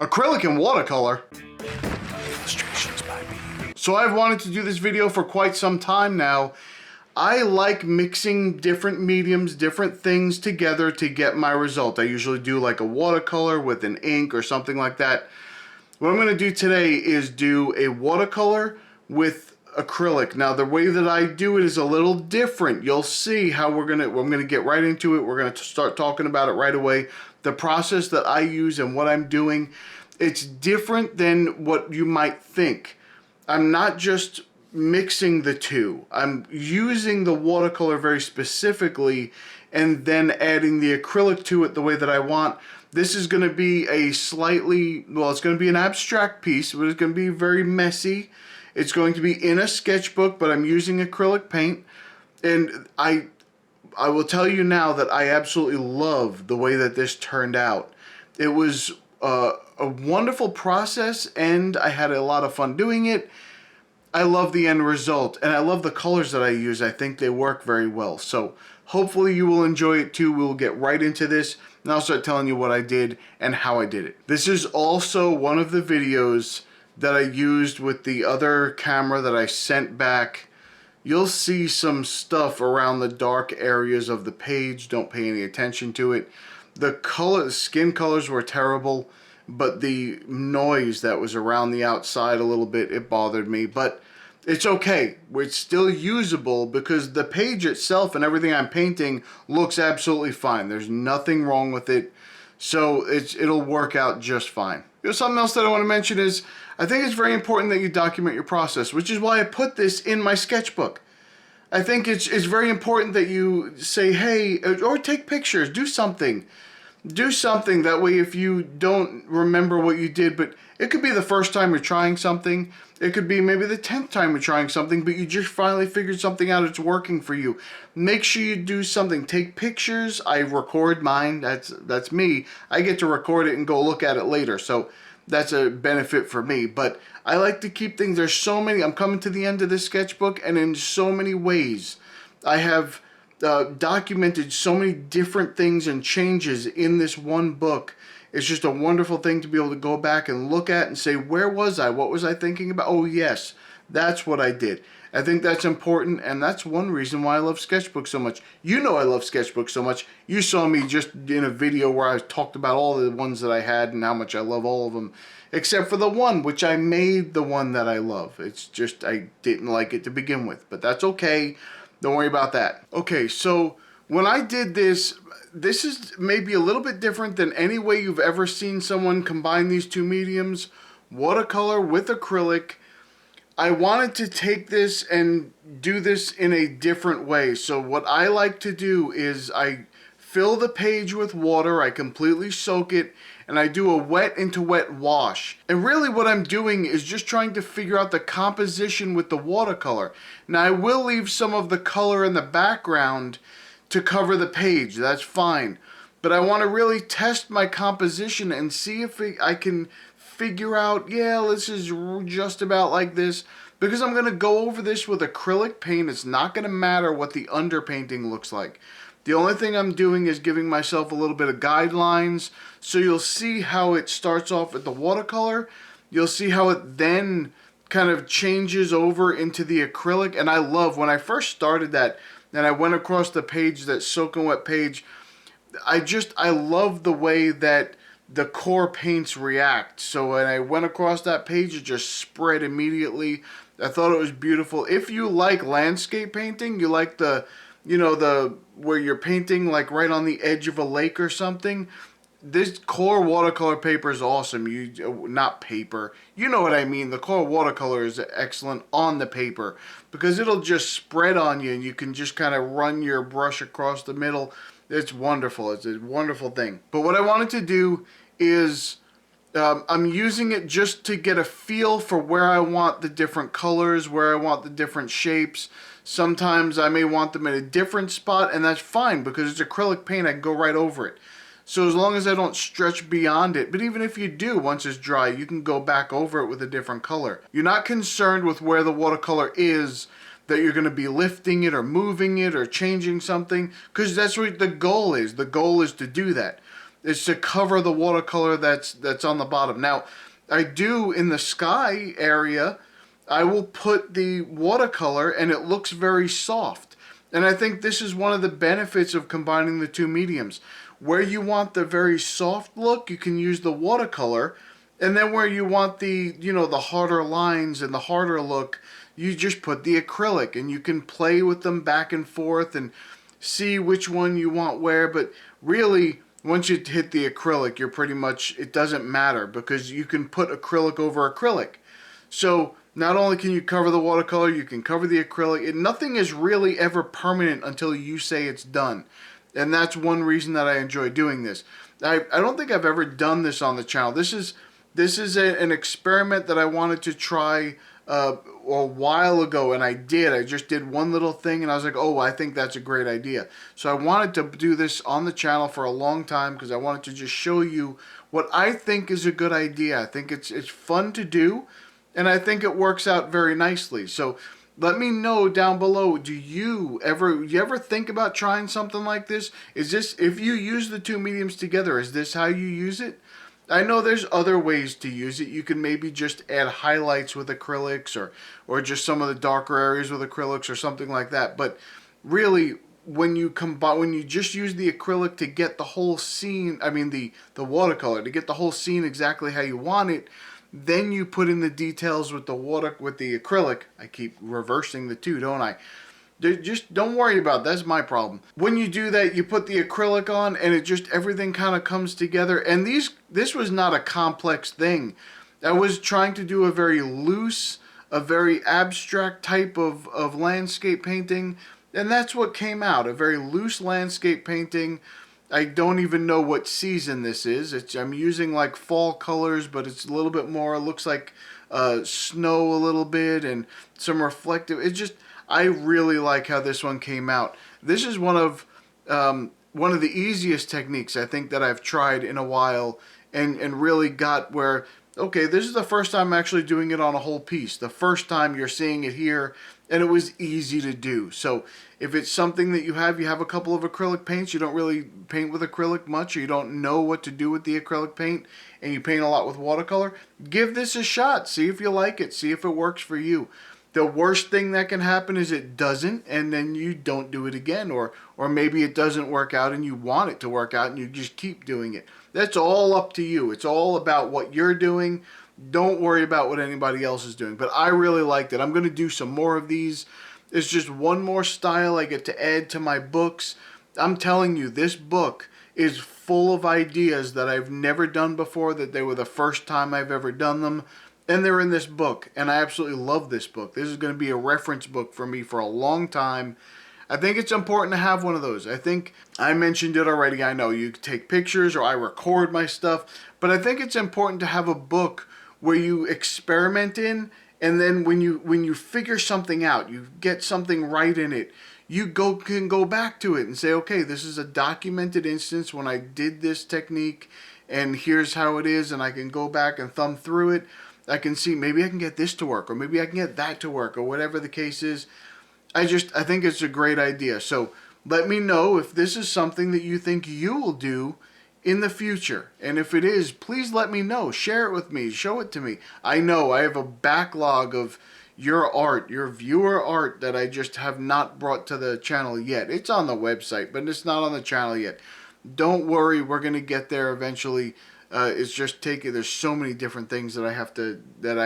Acrylic and watercolor. Illustrations by me. So I've wanted to do this video for quite some time now. I like mixing different mediums, different things together to get my result. I usually do like a watercolor with an ink or something like that. What I'm going to do today is do a watercolor with acrylic. Now the way that I do it is a little different. You'll see how I'm going to get right into it. We're going to start talking about it right away. The process that I use and what I'm doing, it's different than what you might think. I'm not just mixing the two. I'm using the watercolor very specifically and then adding the acrylic to it the way that I want. This is going to be a slightly, well, it's going to be an abstract piece, but it's going to be very messy. It's going to be in a sketchbook, but I'm using acrylic paint. And I will tell you now that I absolutely love the way that this turned out. It was a wonderful process, and I had a lot of fun doing it. I love the end result, and I love the colors that I use. I think they work very well. So hopefully you will enjoy it too. We'll get right into this, and I'll start telling you what I did and how I did it. This is also one of the videos that I used with the other camera that I sent back. You'll see some stuff around the dark areas of the page. Don't pay any attention to it. The skin colors were terrible, but the noise that was around the outside a little bit, it bothered me. But it's okay. It's still usable because the page itself and everything I'm painting looks absolutely fine. There's nothing wrong with it. So it'll work out just fine. Something else that I want to mention is I think it's very important that you document your process, which is why I put this in my sketchbook. I think it's very important that you say, hey, or take pictures, do something. Do something that way if you don't remember what you did, but it could be the first time you're trying something. It could be maybe the 10th time you're trying something, but you just finally figured something out, it's working for you. Make sure you do something. Take pictures. I record mine. That's me. I get to record it and go look at it later, so that's a benefit for me. But I like to keep things, there's so many, I'm coming to the end of this sketchbook, and in so many ways I have documented so many different things and changes in this one book. It's just a wonderful thing to be able to go back and look at and say, where was I? What was I thinking about? Oh yes, that's what I did. I think that's important, and that's one reason why I love sketchbooks so much. You know I love sketchbooks so much. You saw me just in a video where I talked about all the ones that I had and how much I love all of them, except for the one, which I made the one that I love. It's just I didn't like it to begin with, but that's okay. Don't worry about that. Okay, so when I did this, this is maybe a little bit different than any way you've ever seen someone combine these two mediums, watercolor with acrylic. I wanted to take this and do this in a different way. So what I like to do is I fill the page with water, I completely soak it, and I do a wet into wet wash. And really what I'm doing is just trying to figure out the composition with the watercolor. Now I will leave some of the color in the background to cover the page, that's fine. But I want to really test my composition and see if I can figure out, yeah, this is just about like this. Because I'm going to go over this with acrylic paint, it's not going to matter what the underpainting looks like. The only thing I'm doing is giving myself a little bit of guidelines. So you'll see how it starts off with the watercolor. You'll see how it then kind of changes over into the acrylic. And I love, when I first started that, and I went across the page, that soak and wet page, I love the way that the core paints react. So when I went across that page, it just spread immediately. I thought it was beautiful. If you like landscape painting, you like the, you know, where you're painting like right on the edge of a lake or something, this core watercolor paper is awesome. Not paper, you know what I mean. The core watercolor is excellent on the paper because it'll just spread on you and you can just kind of run your brush across the middle. It's wonderful. It's a wonderful thing. But what I wanted to do is I'm using it just to get a feel for where I want the different colors, where I want the different shapes. Sometimes I may want them in a different spot, and that's fine because it's acrylic paint. I can go right over it. So as long as I don't stretch beyond it, but even if you do, once it's dry, you can go back over it with a different color. You're not concerned with where the watercolor is, that you're going to be lifting it or moving it or changing something, because that's what the goal is. The goal is to do that. is to cover the watercolor that's on the bottom. Now, I do in the sky area, I will put the watercolor and it looks very soft. And I think this is one of the benefits of combining the two mediums. Where you want the very soft look, you can use the watercolor. And then where you want the, the harder lines and the harder look, you just put the acrylic, and you can play with them back and forth and see which one you want where. But really, once you hit the acrylic, you're pretty much, it doesn't matter because you can put acrylic over acrylic. So not only can you cover the watercolor, you can cover the acrylic. Nothing is really ever permanent until you say it's done. And that's one reason that I enjoy doing this. I don't think I've ever done this on the channel. This is an experiment that I wanted to try a while ago, and I did. I just did one little thing, and I was like, oh, I think that's a great idea. So I wanted to do this on the channel for a long time because I wanted to just show you what I think is a good idea. I think it's fun to do, and I think it works out very nicely. So let me know down below, do you ever think about trying something like this? Is this, if you use the two mediums together, is this how you use it? I know there's other ways to use it. You can maybe just add highlights with acrylics or just some of the darker areas with acrylics or something like that. But really, when you just use the acrylic to get the whole scene, I mean the watercolor, to get the whole scene exactly how you want it, then you put in the details with the acrylic. I keep reversing the two, don't I? Just don't worry about it. That's my problem. When you do that, you put the acrylic on and it just, everything kind of comes together. And this was not a complex thing. I was trying to do a very loose, a very abstract type of landscape painting. And that's what came out, a very loose landscape painting. I don't even know what season this is. I'm using like fall colors, but it's a little bit more, it looks like snow a little bit and some reflective. It's just, I really like how this one came out. This is one of the easiest techniques I think that I've tried in a while, and really got where, okay, this is the first time I'm actually doing it on a whole piece. The first time you're seeing it here, and it was easy to do. So if it's something that you have a couple of acrylic paints, you don't really paint with acrylic much, or you don't know what to do with the acrylic paint, and you paint a lot with watercolor, give this a shot. See if you like it. See if it works for you. The worst thing that can happen is it doesn't, and then you don't do it again, or maybe it doesn't work out and you want it to work out and you just keep doing it. That's all up to you. It's all about what you're doing. Don't worry about what anybody else is doing. But I really liked it. I'm going to do some more of these. It's just one more style I get to add to my books. I'm telling you, this book is full of ideas that I've never done before, that they were the first time I've ever done them. And they're in this book, and I absolutely love this book. This is going to be a reference book for me for a long time. I think it's important to have one of those. I think I mentioned it already. I know you take pictures or I record my stuff, but I think it's important to have a book where you experiment in, and then when you figure something out, you get something right in it, you can go back to it and say, okay, this is a documented instance when I did this technique, and here's how it is, and I can go back and thumb through it. I can see, maybe I can get this to work, or maybe I can get that to work, or whatever the case is. I think it's a great idea. So let me know if this is something that you think you will do in the future. And if it is, please let me know. Share it with me. Show it to me. I know I have a backlog of your art, your viewer art, that I just have not brought to the channel yet. It's on the website, but it's not on the channel yet. Don't worry, we're going to get there eventually. It's just there's so many different things that I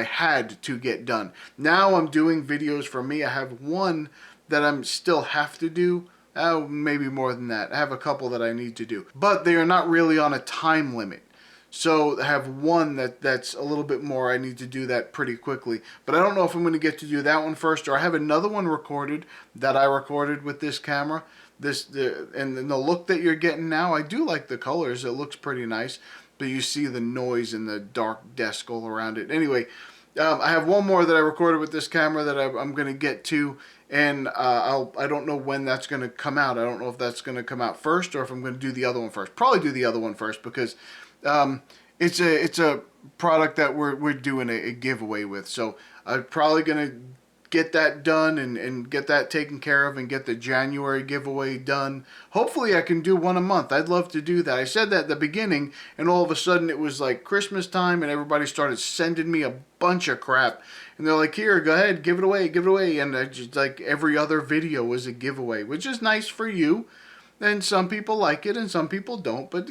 had to get done. Now I'm doing videos for me. I have one that I'm still have to do. Maybe more than that. I have a couple that I need to do, but they are not really on a time limit. So I have one that's a little bit more. I need to do that pretty quickly, but I don't know if I'm going to get to do that one first, or I have another one recorded that I recorded with this camera. And the look that you're getting now, I do like the colors. It looks pretty nice. But you see the noise and the dark desk all around it. Anyway, I have one more that I recorded with this camera that I'm going to get to, and I don't know when that's going to come out. I don't know if that's going to come out first or if I'm going to do the other one first. Probably do the other one first because it's a product that we're doing a giveaway with. So I'm probably going to get that done and get that taken care of and get the January giveaway done. Hopefully I can do one a month. I'd love to do that. I said that at the beginning, and all of a sudden it was like Christmas time and everybody started sending me a bunch of crap. And they're like, here, go ahead, give it away, give it away. And I just, like, every other video was a giveaway, which is nice for you. And some people like it and some people don't. But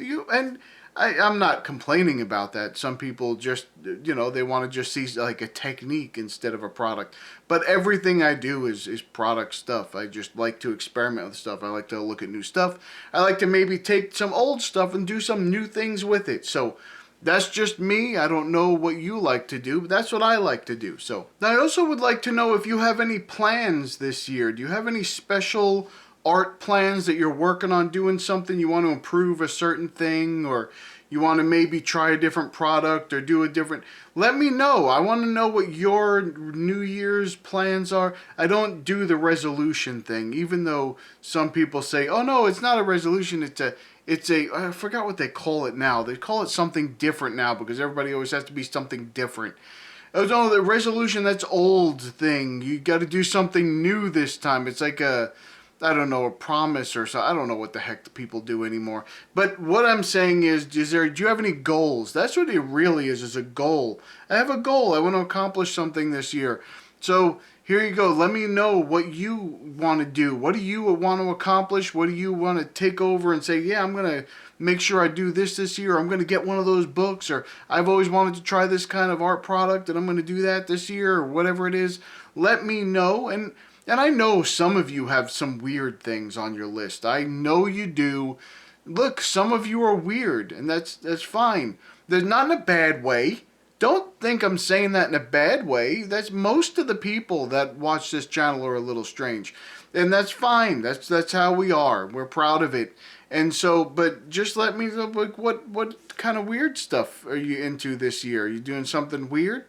I'm not complaining about that. Some people just, you know, they want to just see like a technique instead of a product. But everything I do is product stuff. I just like to experiment with stuff. I like to look at new stuff. I like to maybe take some old stuff and do some new things with it. So that's just me. I don't know what you like to do, but that's what I like to do. So I also would like to know if you have any plans this year. Do you have any special art plans that you're working on doing something? You want to improve a certain thing, or you want to maybe try a different product or do a different... Let me know. I want to know what your New Year's plans are. I don't do the resolution thing, even though some people say, oh no, it's not a resolution, it's a, I forgot what they call it now. They call it something different now because everybody always has to be something different. Oh no, the resolution, that's old thing. You got to do something new this time. It's like a... I don't know, a promise or so. I don't know what the heck the people do anymore. But what I'm saying is do you have any goals? That's what it really is a goal. I have a goal. I want to accomplish something this year. So here you go. Let me know what you want to do. What do you want to accomplish? What do you want to take over and say, yeah, I'm going to make sure I do this year. Or I'm going to get one of those books. Or I've always wanted to try this kind of art product and I'm going to do that this year or whatever it is. Let me know. And I know some of you have some weird things on your list. I know you do. Look, some of you are weird, and that's fine. They're not in a bad way. Don't think I'm saying that in a bad way. That's most of the people that watch this channel are a little strange. And that's fine. That's how we are. We're proud of it. And so, but just let me know, like, what kind of weird stuff are you into this year? Are you doing something weird?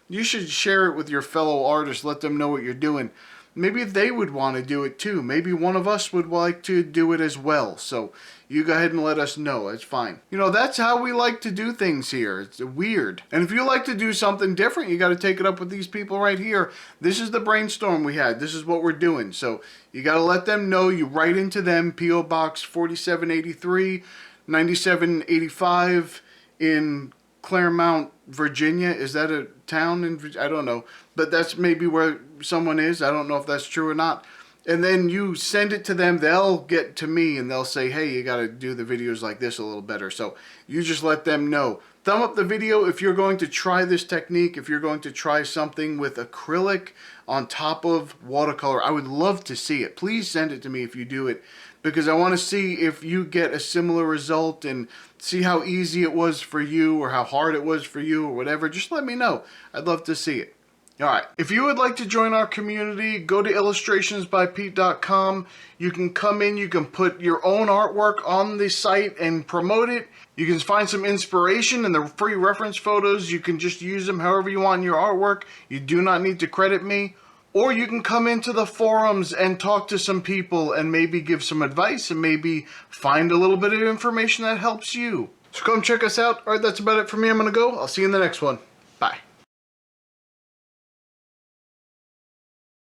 You should share it with your fellow artists. Let them know what you're doing. Maybe they would want to do it too. Maybe one of us would like to do it as well. So you go ahead and let us know. It's fine. You know, that's how we like to do things here. It's weird. And if you like to do something different, you got to take it up with these people right here. This is the brainstorm we had. This is what we're doing. So you got to let them know. You write into them, P.O. Box 4783, 9785 in Claremont, Virginia. Is that a town in Virginia? I don't know. But that's maybe where someone is. I don't know if that's true or not. And then you send it to them. They'll get to me and they'll say, hey, you got to do the videos like this a little better. So you just let them know. Thumb up the video if you're going to try this technique, if you're going to try something with acrylic on top of watercolor. I would love to see it. Please send it to me if you do it, because I want to see if you get a similar result and see how easy it was for you or how hard it was for you or whatever. Just let me know. I'd love to see it. Alright, if you would like to join our community, go to illustrationsbypete.com. You can come in, you can put your own artwork on the site and promote it. You can find some inspiration in the free reference photos. You can just use them however you want in your artwork. You do not need to credit me. Or you can come into the forums and talk to some people and maybe give some advice and maybe find a little bit of information that helps you. So come check us out. Alright, that's about it for me. I'm going to go. I'll see you in the next one.